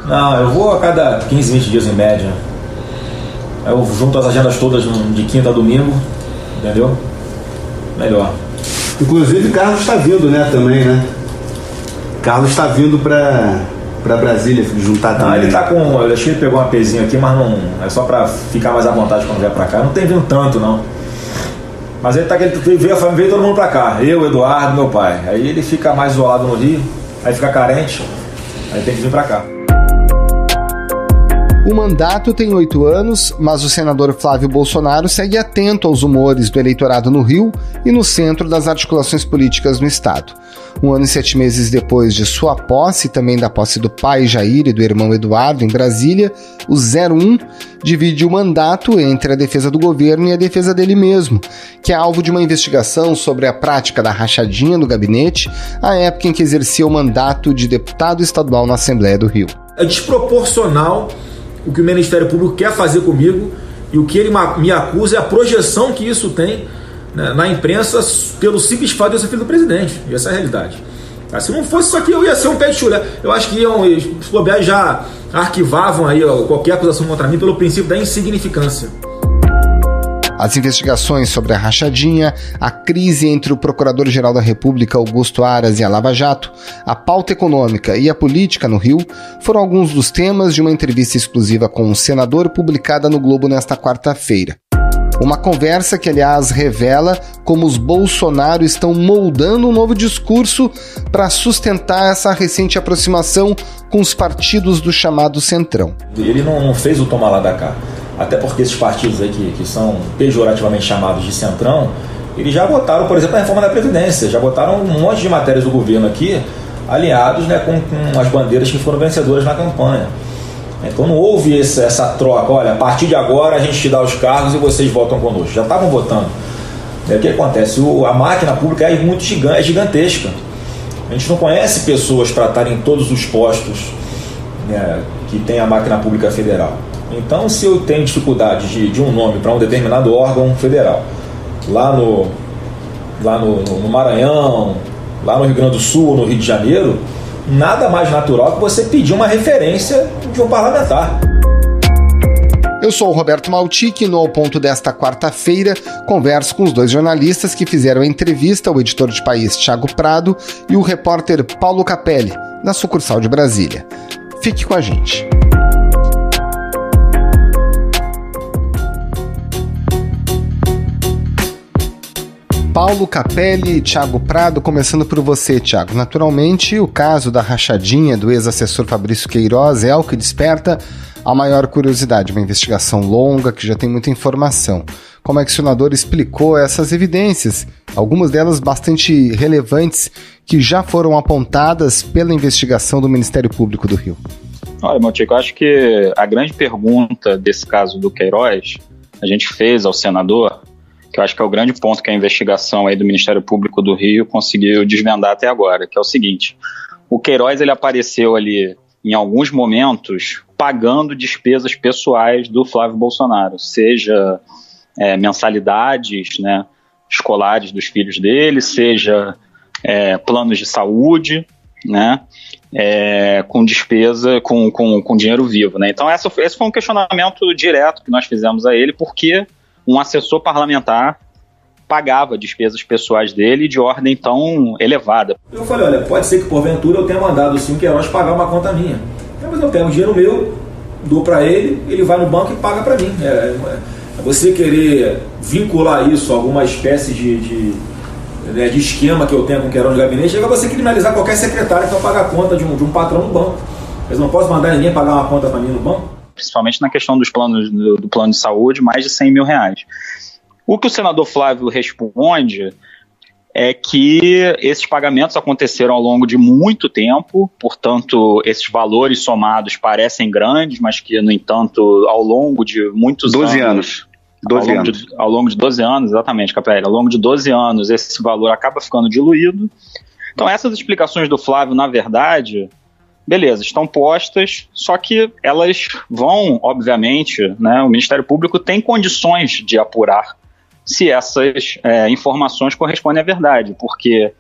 Não, eu vou a cada 15, 20 dias em média. Eu junto as agendas todas de quinta a domingo, entendeu? Melhor. Inclusive, Carlos está vindo, né, também, né? Carlos está vindo para Brasília juntar também. Não, ele tá com... Eu acho que ele pegou uma pezinha aqui, mas não... É só para ficar mais à vontade quando vier para cá. Não tem vindo tanto, não. Mas ele veio todo mundo para cá. Eu, Eduardo, meu pai. Aí ele fica mais isolado no Rio, aí fica carente, aí tem que vir para cá. O mandato tem 8 anos, mas o senador Flávio Bolsonaro segue atento aos humores do eleitorado no Rio e no centro das articulações políticas no estado. 1 ano e 7 meses depois de sua posse, e também da posse do pai Jair e do irmão Eduardo em Brasília, o 01 divide o mandato entre a defesa do governo e a defesa dele mesmo, que é alvo de uma investigação sobre a prática da rachadinha no gabinete, à época em que exercia o mandato de deputado estadual na Assembleia do Rio. É desproporcional o que o Ministério Público quer fazer comigo, e o que ele me acusa é a projeção que isso tem, né, na imprensa pelo simples fato de eu ser filho do presidente. E essa é a realidade. Se não fosse isso aqui, eu ia ser um pé de chulé. Eu acho que os bobeados já arquivavam aí qualquer acusação contra mim pelo princípio da insignificância. As investigações sobre a rachadinha, a crise entre o Procurador-Geral da República, Augusto Aras, e a Lava Jato, a pauta econômica e a política no Rio foram alguns dos temas de uma entrevista exclusiva com um senador publicada no Globo nesta quarta-feira. Uma conversa que, aliás, revela como os Bolsonaro estão moldando um novo discurso para sustentar essa recente aproximação com os partidos do chamado Centrão. Ele não fez o tomar lá da cá. Até porque esses partidos aí que são pejorativamente chamados de Centrão, eles já votaram, por exemplo, a reforma da Previdência, já votaram um monte de matérias do governo aqui, alinhados, né, com as bandeiras que foram vencedoras na campanha. Então não houve essa troca, olha, a partir de agora a gente te dá os cargos e vocês votam conosco. Já estavam votando. O que acontece? A máquina pública é muito gigantesca. A gente não conhece pessoas para estarem em todos os postos, né, que tem a máquina pública federal. Então, se eu tenho dificuldade de um nome para um determinado órgão federal, lá no Maranhão, lá no Rio Grande do Sul, no Rio de Janeiro, nada mais natural que você pedir uma referência de um parlamentar. Eu sou o Roberto Maltic e no Ao Ponto desta quarta-feira converso com os dois jornalistas que fizeram a entrevista, o editor de país Thiago Prado e o repórter Paulo Capelli, da sucursal de Brasília. Fique com a gente. Paulo Capelli e Thiago Prado, começando por você, Thiago. Naturalmente, o caso da rachadinha do ex-assessor Fabrício Queiroz é o que desperta a maior curiosidade, uma investigação longa que já tem muita informação. Como é que o senador explicou essas evidências, algumas delas bastante relevantes, que já foram apontadas pela investigação do Ministério Público do Rio? Olha, Maltico, eu acho que a grande pergunta desse caso do Queiroz, a gente fez ao senador, que eu acho que é o grande ponto que a investigação aí do Ministério Público do Rio conseguiu desvendar até agora, que é o seguinte: o Queiroz ele apareceu ali em alguns momentos pagando despesas pessoais do Flávio Bolsonaro, seja mensalidades, né, escolares dos filhos dele, seja planos de saúde, né, com despesa, com dinheiro vivo, né? Então esse foi um questionamento direto que nós fizemos a ele, porque um assessor parlamentar pagava despesas pessoais dele de ordem tão elevada. Eu falei, olha, pode ser que porventura eu tenha mandado sim o Queiroz pagar uma conta minha. Mas eu pego o dinheiro meu, dou para ele, ele vai no banco e paga para mim. Você querer vincular isso a alguma espécie de esquema que eu tenho com o Queiroz no gabinete, chega você criminalizar qualquer secretário que vai pagar a conta de um patrão no banco. Eu não posso mandar ninguém pagar uma conta para mim no banco. Principalmente na questão dos planos do plano de saúde, mais de 100 mil reais. O que o senador Flávio responde é que esses pagamentos aconteceram ao longo de muito tempo, portanto, esses valores somados parecem grandes, mas que, no entanto, ao longo de muitos 12 anos. Ao longo de 12 anos, exatamente, Capelli, ao longo de 12 anos esse valor acaba ficando diluído. Então, essas explicações do Flávio, na verdade, beleza, estão postas, só que elas vão, obviamente, né, o Ministério Público tem condições de apurar se essas informações correspondem à verdade, porque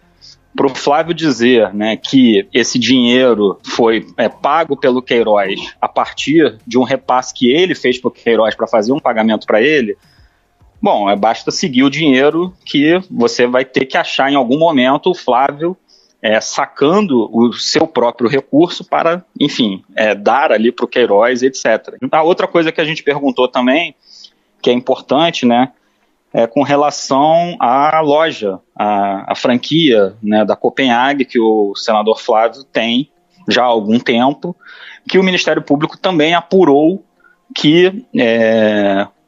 para o Flávio dizer, né, que esse dinheiro foi pago pelo Queiroz a partir de um repasse que ele fez para o Queiroz para fazer um pagamento para ele, bom, basta seguir o dinheiro que você vai ter que achar em algum momento o Flávio sacando o seu próprio recurso para, enfim, dar ali para o Queiroz, etc. A outra coisa que a gente perguntou também, que é importante, né, com relação à loja, à franquia, né, da Copenhague, que o senador Flávio tem já há algum tempo, que o Ministério Público também apurou que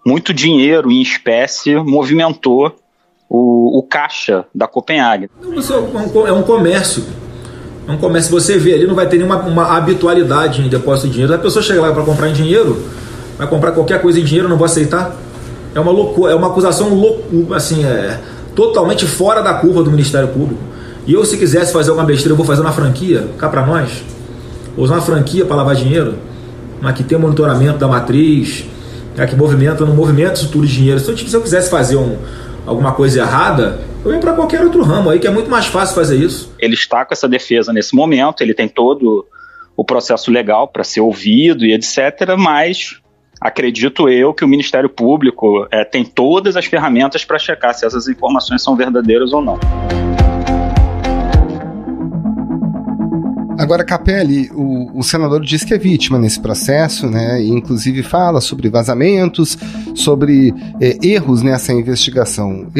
muito dinheiro em espécie movimentou o caixa da Copenhague. É um comércio. É um comércio. Você vê ali, não vai ter nenhuma habitualidade em depósito de dinheiro. A pessoa chega lá para comprar em dinheiro, vai comprar qualquer coisa em dinheiro, não vou aceitar. É uma loucura, é uma acusação assim, totalmente fora da curva do Ministério Público. E eu, se quisesse fazer alguma besteira, eu vou fazer uma franquia, cá para nós. Vou usar uma franquia para lavar dinheiro, mas que tem monitoramento da matriz, que movimenta, não movimenta isso tudo de dinheiro. Se eu quisesse fazer alguma coisa errada, eu ia para qualquer outro ramo aí, que é muito mais fácil fazer isso. Ele está com essa defesa nesse momento, ele tem todo o processo legal para ser ouvido e etc., mas acredito eu que o Ministério Público tem todas as ferramentas para checar se essas informações são verdadeiras ou não. Agora, Capelli, o senador diz que é vítima nesse processo, né? E inclusive fala sobre vazamentos, sobre erros nessa investigação.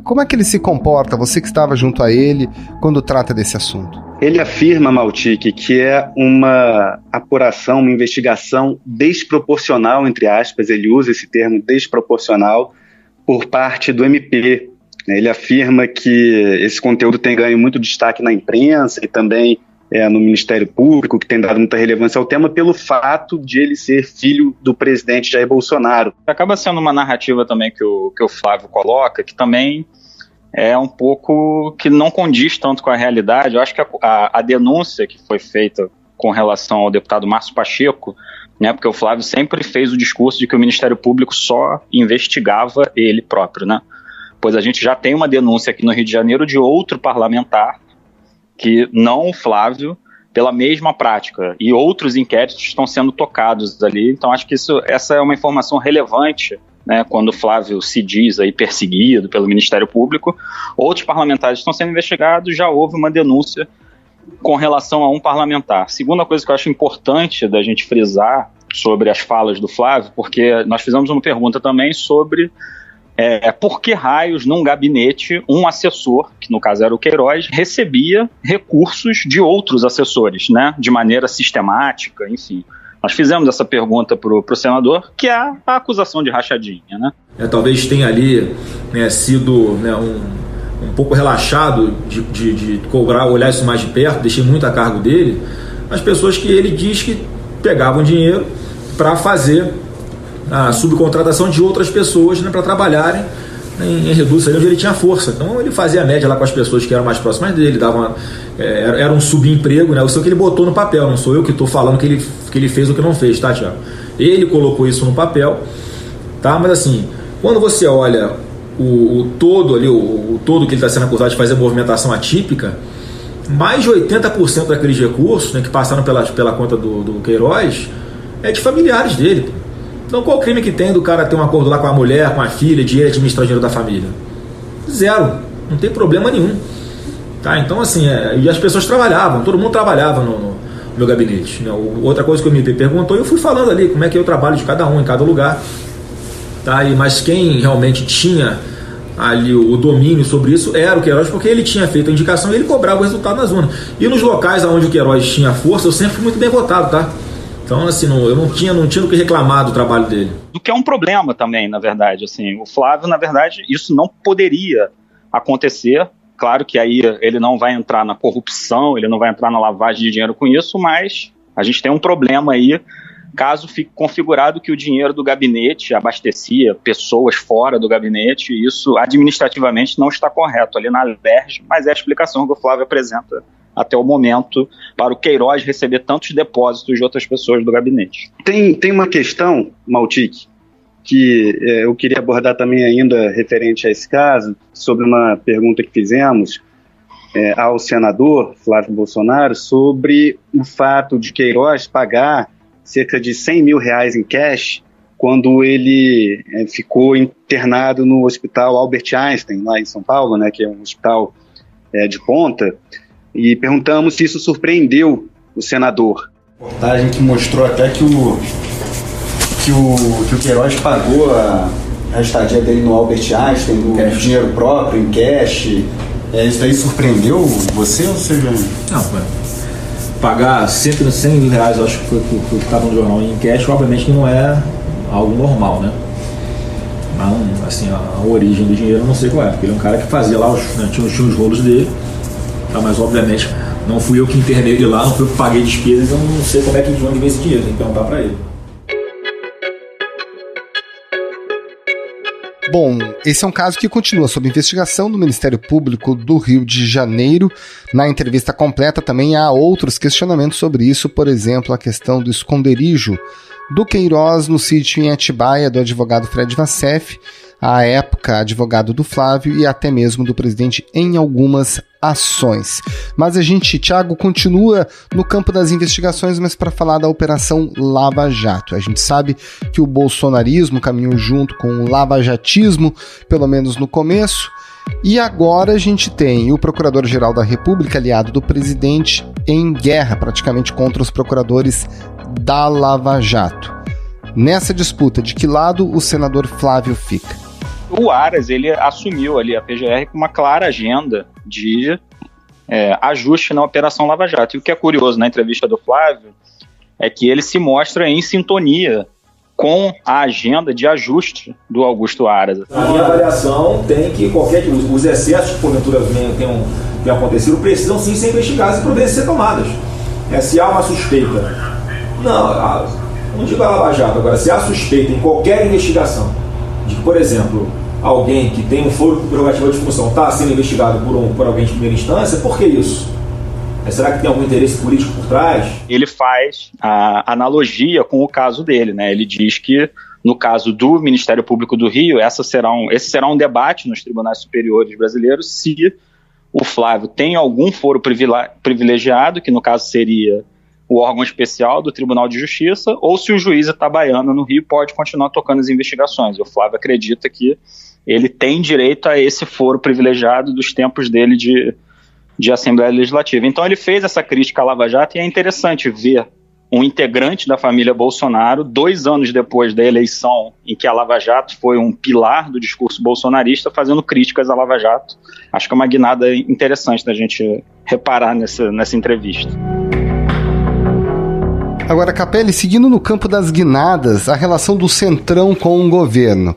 Como é que ele se comporta, você que estava junto a ele, quando trata desse assunto? Ele afirma, Maltic, que é uma apuração, uma investigação desproporcional, entre aspas, ele usa esse termo desproporcional, por parte do MP. Ele afirma que esse conteúdo tem ganho muito destaque na imprensa e também no Ministério Público, que tem dado muita relevância ao tema, pelo fato de ele ser filho do presidente Jair Bolsonaro. Acaba sendo uma narrativa também que o Flávio coloca, que também é um pouco que não condiz tanto com a realidade. Eu acho que a denúncia que foi feita com relação ao deputado Márcio Pacheco, né, porque o Flávio sempre fez o discurso de que o Ministério Público só investigava ele próprio, né? Pois a gente já tem uma denúncia aqui no Rio de Janeiro de outro parlamentar, que não o Flávio, pela mesma prática, e outros inquéritos estão sendo tocados ali. Então acho que essa é uma informação relevante, né, quando o Flávio se diz aí perseguido pelo Ministério Público. Outros parlamentares estão sendo investigados, já houve uma denúncia com relação a um parlamentar. Segunda coisa que eu acho importante da gente frisar sobre as falas do Flávio, porque nós fizemos uma pergunta também sobre por que raios num gabinete um assessor, que no caso era o Queiroz, recebia recursos de outros assessores, né, de maneira sistemática, enfim. Nós fizemos essa pergunta para o senador, que é a acusação de rachadinha, né? Talvez tenha ali sido um pouco relaxado de cobrar, olhar isso mais de perto, deixei muito a cargo dele, as pessoas que ele diz que pegavam dinheiro para fazer a subcontratação de outras pessoas, né, para trabalharem em redução onde ele tinha força. Então ele fazia a média lá com as pessoas que eram mais próximas dele, era um subemprego, né? Isso é o que ele botou no papel, não sou eu que estou falando que ele fez ou que não fez, tá, Thiago? Ele colocou isso no papel, tá? Mas assim, quando você olha o todo ali, o todo que ele está sendo acusado de fazer movimentação atípica, mais de 80% daqueles recursos, né, que passaram pela conta do Queiroz é de familiares dele. Então qual o crime que tem do cara ter um acordo lá com a mulher, com a filha, de ele administrar o dinheiro da família? Zero, não tem problema nenhum. Tá? Então assim, e as pessoas trabalhavam, todo mundo trabalhava no meu gabinete, né? Outra coisa que o MP perguntou, eu fui falando ali como é que é o trabalho de cada um, em cada lugar. Tá? Mas quem realmente tinha ali o domínio sobre isso era o Queiroz, porque ele tinha feito a indicação e ele cobrava o resultado nas urnas. E nos locais onde o Queiroz tinha força, eu sempre fui muito bem votado, tá? Então, assim, eu não tinha o que reclamar do trabalho dele. Do que é um problema também, na verdade. Assim, o Flávio, na verdade, isso não poderia acontecer. Claro que aí ele não vai entrar na corrupção, ele não vai entrar na lavagem de dinheiro com isso, mas a gente tem um problema aí, caso fique configurado que o dinheiro do gabinete abastecia pessoas fora do gabinete, isso administrativamente não está correto ali na Alerj, mas é a explicação que o Flávio apresenta até o momento para o Queiroz receber tantos depósitos de outras pessoas do gabinete. Tem uma questão, Maltic, que eu queria abordar também ainda referente a esse caso, sobre uma pergunta que fizemos, ao senador Flávio Bolsonaro sobre o fato de Queiroz pagar cerca de R$100 mil em cash quando ele ficou internado no Hospital Albert Einstein, lá em São Paulo, né, que é um hospital de ponta, e perguntamos se isso surpreendeu o senador. Reportagem que mostrou até que o Queiroz pagou a estadia dele no Albert Einstein, no dinheiro próprio, em cash. Isso daí surpreendeu você ou você já... Não, pagar R$100 mil, eu acho que foi o que estava no jornal em cash, obviamente que não é algo normal, né? Mas, assim, a origem do dinheiro eu não sei qual é, porque ele é um cara que fazia lá, tinha os rolos dele, tá? Mas obviamente não fui eu que internei ele lá, não fui eu que paguei despesas, eu não sei como é que de onde veio esse dinheiro, tem que perguntar para ele. Bom, esse é um caso que continua sob investigação do Ministério Público do Rio de Janeiro. Na entrevista completa também há outros questionamentos sobre isso, por exemplo, a questão do esconderijo do Queiroz no sítio em Atibaia, do advogado Fred Vassef, à época advogado do Flávio e até mesmo do presidente em algumas ações. Mas a gente, Thiago, continua no campo das investigações, mas para falar da Operação Lava Jato. A gente sabe que o bolsonarismo caminhou junto com o lavajatismo, pelo menos no começo, e agora a gente tem o Procurador-Geral da República, aliado do presidente, em guerra praticamente contra os procuradores da Lava Jato. Nessa disputa, de que lado o senador Flávio fica? O Aras, ele assumiu ali a PGR com uma clara agenda de ajuste na Operação Lava Jato. E o que é curioso na entrevista do Flávio é que ele se mostra em sintonia com a agenda de ajuste do Augusto Aras. A minha avaliação tem que os excessos que porventura tenham acontecido precisam sim ser investigados e providências ser tomadas. Se há uma suspeita, não digo a Lava Jato, agora, se há suspeita em qualquer investigação de que, por exemplo, alguém que tem um foro prerrogativa de função está sendo investigado por alguém de primeira instância, por que isso? Será que tem algum interesse político por trás? Ele faz a analogia com o caso dele, né? Ele diz que, no caso do Ministério Público do Rio, esse será um debate nos tribunais superiores brasileiros se o Flávio tem algum foro privilegiado, que no caso seria o órgão especial do Tribunal de Justiça, ou se o juiz itabaiano no Rio pode continuar tocando as investigações. O Flávio acredita que ele tem direito a esse foro privilegiado dos tempos dele de Assembleia Legislativa. Então ele fez essa crítica à Lava Jato e é interessante ver um integrante da família Bolsonaro, 2 anos depois da eleição em que a Lava Jato foi um pilar do discurso bolsonarista, fazendo críticas à Lava Jato. Acho que é uma guinada interessante da gente reparar nessa entrevista. Agora, Capelli, seguindo no campo das guinadas, a relação do Centrão com o governo.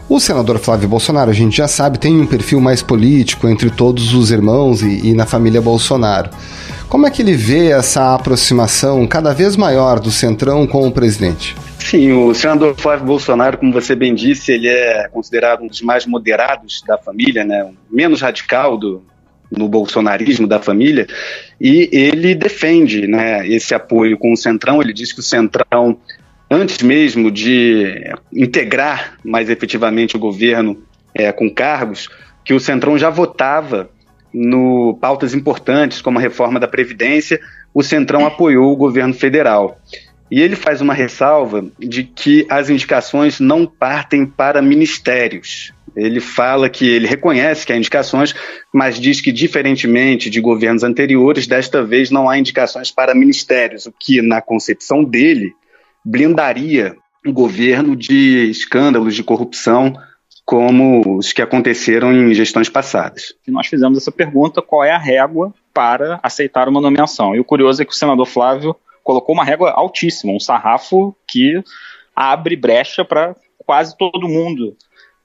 O senador Flávio Bolsonaro, a gente já sabe, tem um perfil mais político entre todos os irmãos e na família Bolsonaro. Como é que ele vê essa aproximação cada vez maior do Centrão com o presidente? Sim, o senador Flávio Bolsonaro, como você bem disse, ele é considerado um dos mais moderados da família, né? O menos radical no bolsonarismo da família, e ele defende, né, esse apoio com o Centrão. Ele diz que o Centrão, antes mesmo de integrar mais efetivamente o governo com cargos, que o Centrão já votava no pautas importantes, como a reforma da Previdência. O Centrão apoiou o governo federal. E ele faz uma ressalva de que as indicações não partem para ministérios. Ele fala que ele reconhece que há indicações, mas diz que, diferentemente de governos anteriores, desta vez não há indicações para ministérios, o que, na concepção dele, blindaria o governo de escândalos de corrupção como os que aconteceram em gestões passadas. Nós fizemos essa pergunta: qual é a régua para aceitar uma nomeação? E o curioso é que o senador Flávio colocou uma régua altíssima, um sarrafo que abre brecha para quase todo mundo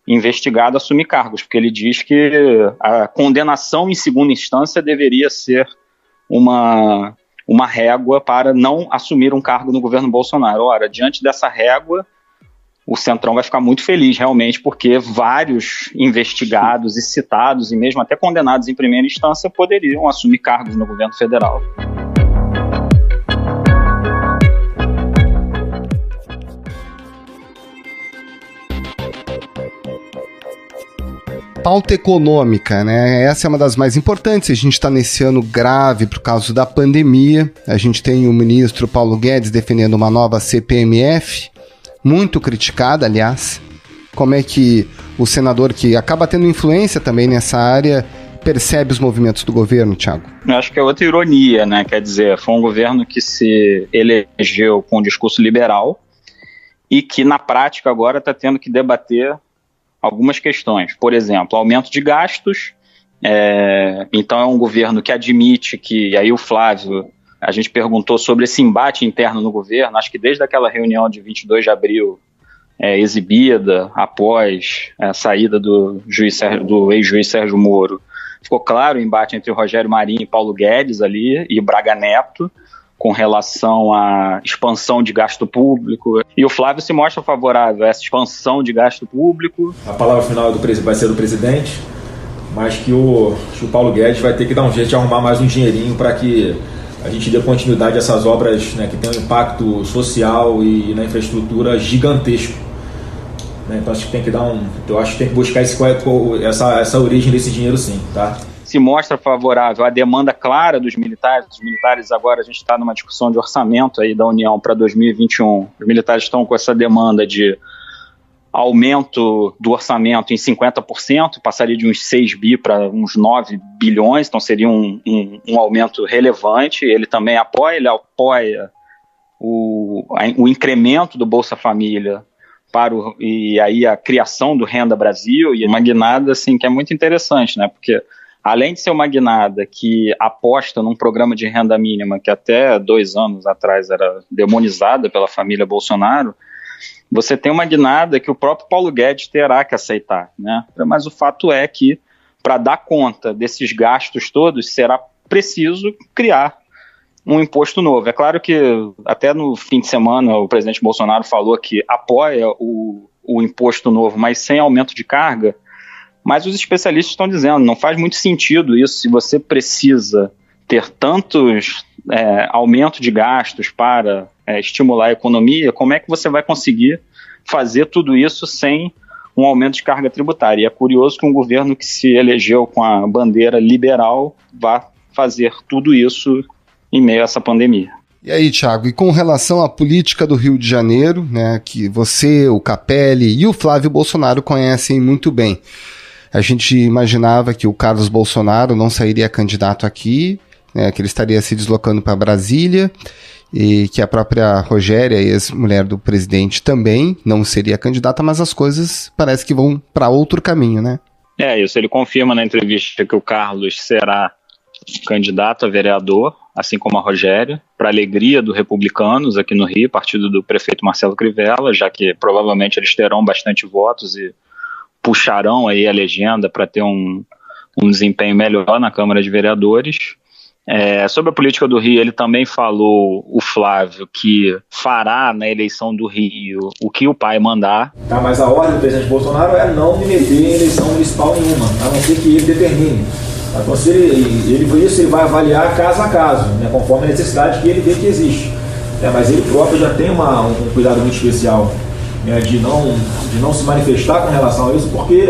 investigado assumir cargos, porque ele diz que a condenação em segunda instância deveria ser uma régua para não assumir um cargo no governo Bolsonaro. Ora, diante dessa régua, o Centrão vai ficar muito feliz, realmente, porque vários investigados e citados, e mesmo até condenados em primeira instância, poderiam assumir cargos no governo federal. pauta econômica, né? Essa é uma das mais importantes. A gente está nesse ano grave por causa da pandemia. A gente tem o ministro Paulo Guedes defendendo uma nova CPMF, muito criticada, aliás. Como é que o senador, que acaba tendo influência também nessa área, percebe os movimentos do governo, Thiago? Eu acho que é outra ironia, né? Quer dizer, foi um governo que se elegeu com um discurso liberal e que, na prática, agora está tendo que debater algumas questões. Por exemplo, aumento de gastos. Então é um governo que admite que, e aí o Flávio, a gente perguntou sobre esse embate interno no governo, acho que desde aquela reunião de 22 de abril, exibida após a saída do ex-juiz Sérgio Moro, ficou claro o embate entre o Rogério Marinho e Paulo Guedes ali, e Braga Neto, com relação à expansão de gasto público. E o Flávio se mostra favorável a essa expansão de gasto público. A palavra final vai ser do presidente, mas que o Paulo Guedes vai ter que dar um jeito de arrumar mais um dinheirinho para que a gente dê continuidade a essas obras, né, que têm um impacto social e na infraestrutura gigantesco. Então acho que tem que buscar essa origem desse dinheiro, sim, tá? Se mostra favorável à demanda clara dos militares. Os militares, agora a gente está numa discussão de orçamento aí da União para 2021. Os militares estão com essa demanda de aumento do orçamento em 50%, passaria de uns 6 bi para uns 9 bilhões, então seria um aumento relevante. Ele também apoia o incremento do Bolsa Família e aí a criação do Renda Brasil, e uma guinada assim, que é muito interessante, né? Porque além de ser uma guinada que aposta num programa de renda mínima que até 2 anos atrás era demonizada pela família Bolsonaro, você tem uma guinada que o próprio Paulo Guedes terá que aceitar, né? Mas o fato é que, para dar conta desses gastos todos, será preciso criar um imposto novo. É claro que até no fim de semana o presidente Bolsonaro falou que apoia o imposto novo, mas sem aumento de carga, mas os especialistas estão dizendo, não faz muito sentido isso se você precisa ter tantos aumento de gastos para estimular a economia, como é que você vai conseguir fazer tudo isso sem um aumento de carga tributária? E é curioso que um governo que se elegeu com a bandeira liberal vá fazer tudo isso em meio a essa pandemia. E aí, Thiago, e com relação à política do Rio de Janeiro, né, que você, o Capelli e o Flávio Bolsonaro conhecem muito bem, a gente imaginava que o Carlos Bolsonaro não sairia candidato aqui, né, que ele estaria se deslocando para Brasília, e que a própria Rogéria, ex-mulher do presidente, também não seria candidata, mas as coisas parece que vão para outro caminho, né? Isso, ele confirma na entrevista que o Carlos será candidato a vereador, assim como a Rogéria, para alegria dos republicanos aqui no Rio, partido do prefeito Marcelo Crivella, já que provavelmente eles terão bastante votos e puxarão aí a legenda para ter um desempenho melhor na Câmara de Vereadores. Sobre a política do Rio, ele também falou, o Flávio, que fará na eleição do Rio o que o pai mandar. Tá, mas a ordem do presidente Bolsonaro é não me meter em eleição municipal nenhuma, a não ser que ele determine. Então, se ele vai avaliar caso a caso, né, conforme a necessidade que ele vê que existe. Mas ele próprio já tem um cuidado muito especial, né, de não se manifestar com relação a isso, porque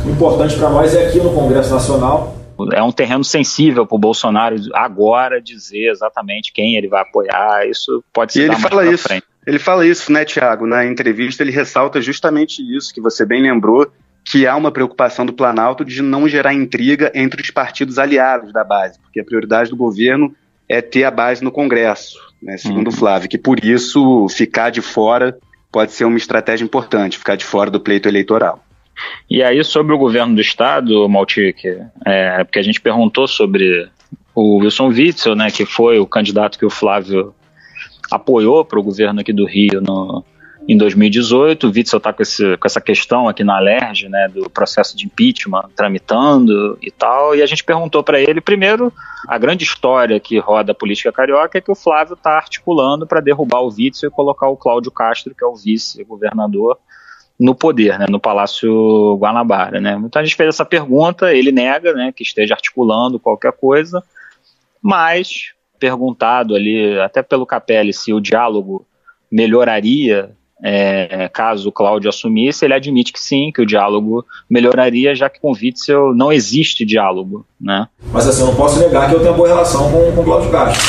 o importante para nós é aqui no Congresso Nacional. É um terreno sensível para o Bolsonaro agora dizer exatamente quem ele vai apoiar. Isso pode ser mais para frente. Ele fala isso, né, Thiago? Na entrevista ele ressalta justamente isso que você bem lembrou, que há uma preocupação do Planalto de não gerar intriga entre os partidos aliados da base, porque a prioridade do governo é ter a base no Congresso, né, segundo o Flávio, que por isso ficar de fora pode ser uma estratégia importante, ficar de fora do pleito eleitoral. E aí, sobre o governo do estado, Maltic, porque a gente perguntou sobre o Wilson Witzel, né, que foi o candidato que o Flávio apoiou para o governo aqui do Rio em 2018, o Witzel está com essa questão aqui na Alerj, né, do processo de impeachment tramitando e tal, e a gente perguntou para ele, primeiro, a grande história que roda a política carioca é que o Flávio está articulando para derrubar o Witzel e colocar o Cláudio Castro, que é o vice-governador, no poder, né, no Palácio Guanabara, né. Então a gente fez essa pergunta, ele nega, né, que esteja articulando qualquer coisa, mas perguntado ali, até pelo Capelli, se o diálogo melhoraria caso o Cláudio assumisse, ele admite que sim, que o diálogo melhoraria, já que com o Witzel não existe diálogo, né? Mas assim, eu não posso negar que eu tenho uma boa relação com o Cláudio Castro.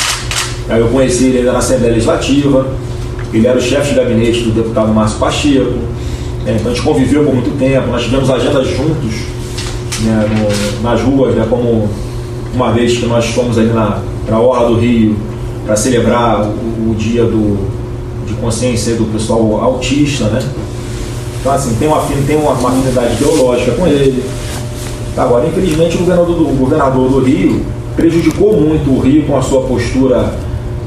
Eu conheci ele ainda na Assembleia Legislativa, ele era o chefe de gabinete do deputado Márcio Pacheco, então a gente conviveu por muito tempo, nós tivemos agendas juntos, né, nas ruas, né, como uma vez que nós fomos ali para a Orla do Rio para celebrar o dia de consciência do pessoal autista, né? Então assim, tem uma afinidade ideológica com ele. Agora, infelizmente, o governador do Rio prejudicou muito o Rio com a sua postura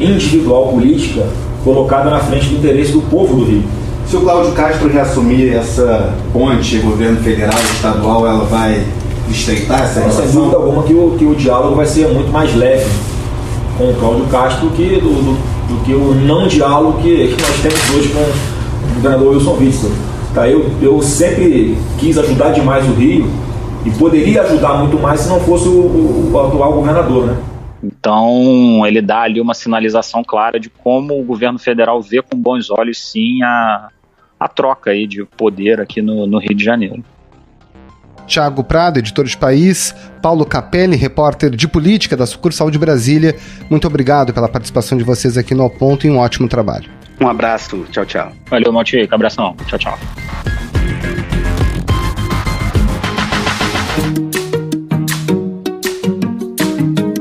individual política colocada na frente do interesse do povo do Rio. Se o Cláudio Castro reassumir essa ponte governo federal e estadual, ela vai estreitar essa relação? Sem dúvida alguma que o diálogo vai ser muito mais leve com o Cláudio Castro do que o não diálogo que nós temos hoje com o governador Wilson Witzel. Tá, eu sempre quis ajudar demais o Rio e poderia ajudar muito mais se não fosse o atual governador, né? Então ele dá ali uma sinalização clara de como o governo federal vê com bons olhos sim a troca aí de poder aqui no Rio de Janeiro. Thiago Prado, editor de País, Paulo Capelli, repórter de política da sucursal de Brasília, muito obrigado pela participação de vocês aqui no Ao Ponto e um ótimo trabalho. Um abraço, tchau, tchau. Valeu, Maltica, abração, tchau, tchau.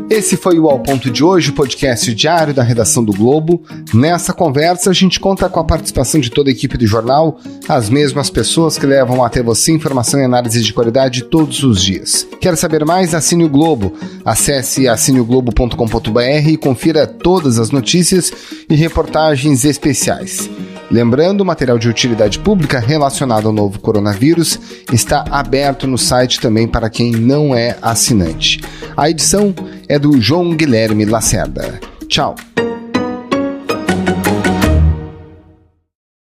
Esse foi o Ao Ponto de hoje, o podcast diário da redação do Globo. Nessa conversa, a gente conta com a participação de toda a equipe do jornal, as mesmas pessoas que levam até você informação e análise de qualidade todos os dias. Quer saber mais? Assine o Globo. Acesse assineoglobo.com.br e confira todas as notícias e reportagens especiais. Lembrando, o material de utilidade pública relacionado ao novo coronavírus está aberto no site também para quem não é assinante. A edição é do João Guilherme Lacerda. Tchau!